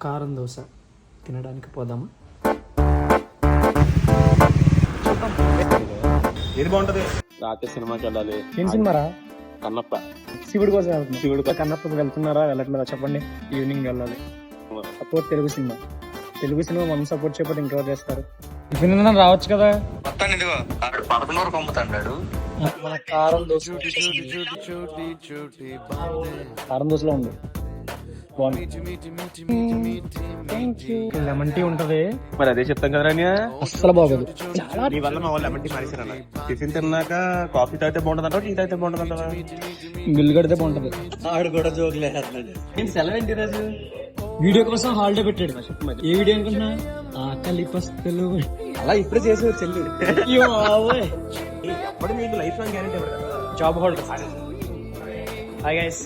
కారం దోశ తినడానికి పోదామా? ఏది బాగుంటది? రాత్రి సినిమాకి వెళ్ళాలి. ఏం సినిమారా? కన్నప్ప. శివుడి కోసం వెళ్తున్నా. శివుడు కన్నప్పకి వెళ్తున్నారా వెళ్ళట్లేదా చెప్పండి. ఈవినింగ్ వెళ్ళాలి. Support Telugu cinema. Telugu cinema మనం సపోర్ట్ చేయకపోతే ఇంకెవరు చేస్తారు? టిఫిన్ రావచ్చు కదా. మన కారం దోశ కారం దోశలో ఉంది. లెమన్ టీ ఉంటది. మరి అదే చెప్తాం కదా అస్సలు బాగోదు. నీ వల్ల మా వాళ్ళు లెమన్ టీ మానేసారు. టిఫిన్ తిన్నాక కాఫీ తాగితే బాగుంటుంది అంటావా, టీ తాగితే బాగుంటుంది అంటావా? బిల్లు కడితే బాగుంటది. ఆడు కూడా జోకులేదు. సెలవు ఏంటి రోజు? వీడియో కోసం హాలిడే పెట్టాడు. ఏ వీడియో అనుకుంటున్నా? ఆకలి పస్తులు అలా ఇప్పుడే చేసి చెల్లి ఎప్పుడు మీకు life long guarantee job holder. Hi guys.